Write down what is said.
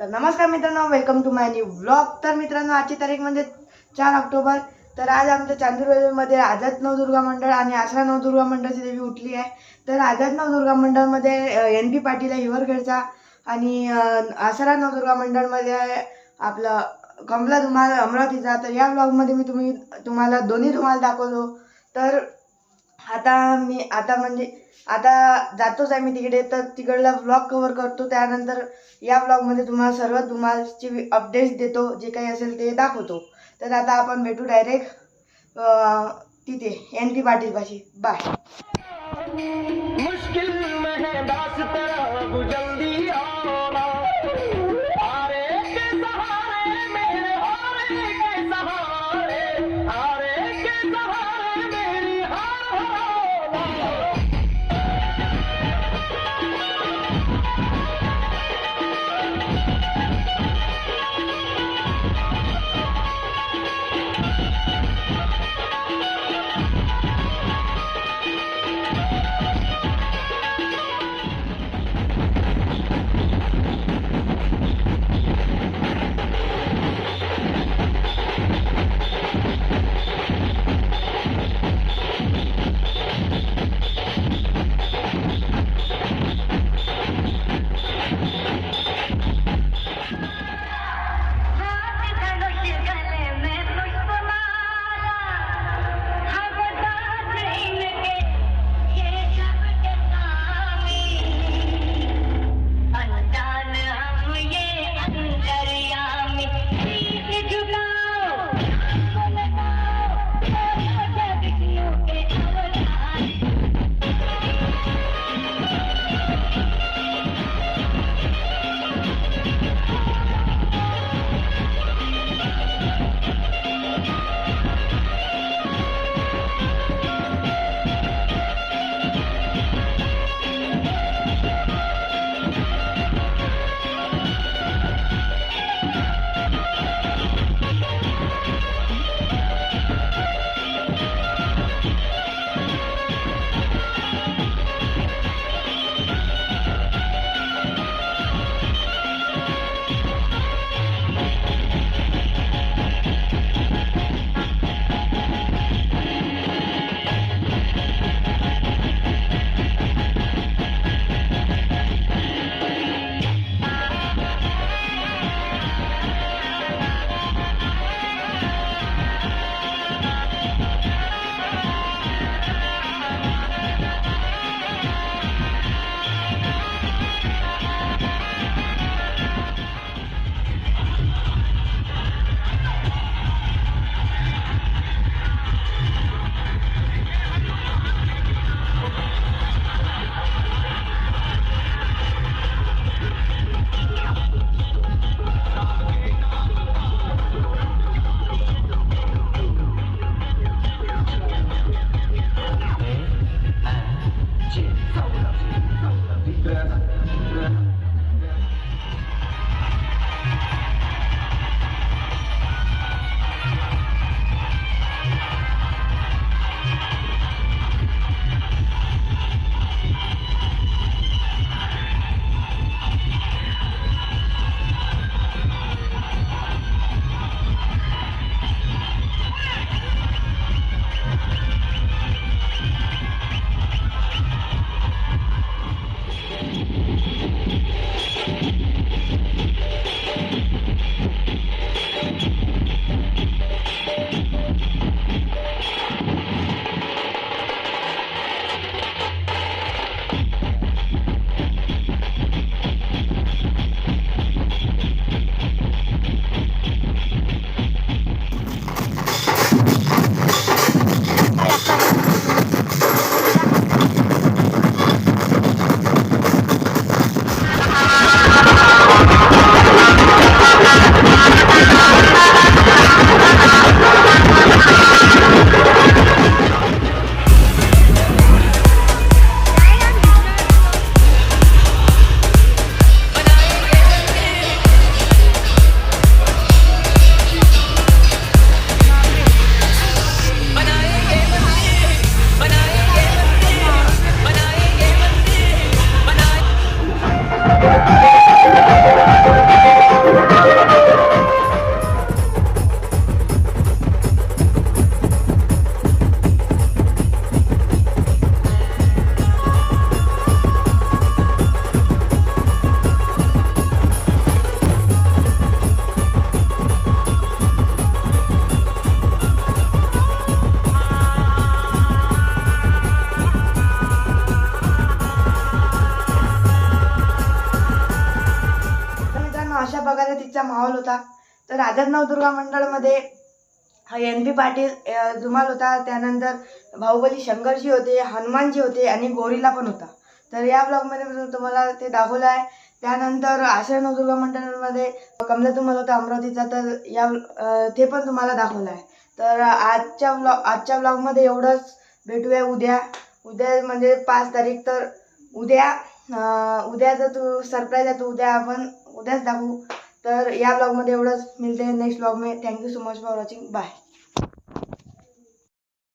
तर नमस्कार मित्रांनो, welcome to my new vlog. तर मित्रांनो, आजची तारीख म्हणजे 4 ऑक्टोबर। तर आज आमच्या चांदूरमध्ये आझाद नवदुर्गा मंडळ आणि आसरा नवदुर्गा मंडळची देवी उठली आहे। तर आझाद नवदुर्गा मंडळमध्ये NP पाटील आहे हिवरखेडचा आणि आसरा नवदुर्गा मंडळमध्ये आपलं कमला धुमाळ अमरावतीचा। तर या व्लॉगमध्ये मी तुम्हाला दोन्ही धुमाळ दाखवतो। तर आता जातोच आहे मी तिकडे, तर तिकडला व्लॉग कव्हर करतो। त्यानंतर या व्लॉगमध्ये तुम्हाला सर्व धुमाळची अपडेट्स देतो, जे काही असेल ते दाखवतो। तर आता आपण भेटू डायरेक्ट तिथे NP पाटील पाशी। बाय। मुश्किल में दास्तां गुजरती आना आरे के सहारे मेरे आरे के सहारे आरे के सहारे मेरी अशा प्रकारे तिचा माहोल होता. तर आझाद नवदुर्गा मंडळमध्ये NP पाटील धुमाल होता, त्यानंतर बाहुबली शंकरजी होते, हनुमानजी होते आणि गोरिल्ला पण होता. तर या ब्लॉगमध्ये मी तुम्हाला ते दाखवलं आहे. त्यानंतर आश्रय नवदुर्गा मंडळामध्ये कमला धुमाल होता अमरावतीचा, तर ते पण तुम्हाला दाखवलं आहे. तर आजच्या ब्लॉगमध्ये एवढंच. भेटूया उद्या म्हणजे 5 तारीख. तर उद्याचा तू सरप्राईज आहे, तो उद्या आपण उद्याच दाखवू. तर या ब्लॉगमध्ये एवढंच. मिळते नेक्स्ट ब्लॉग में. Thank you so much for watching. Bye.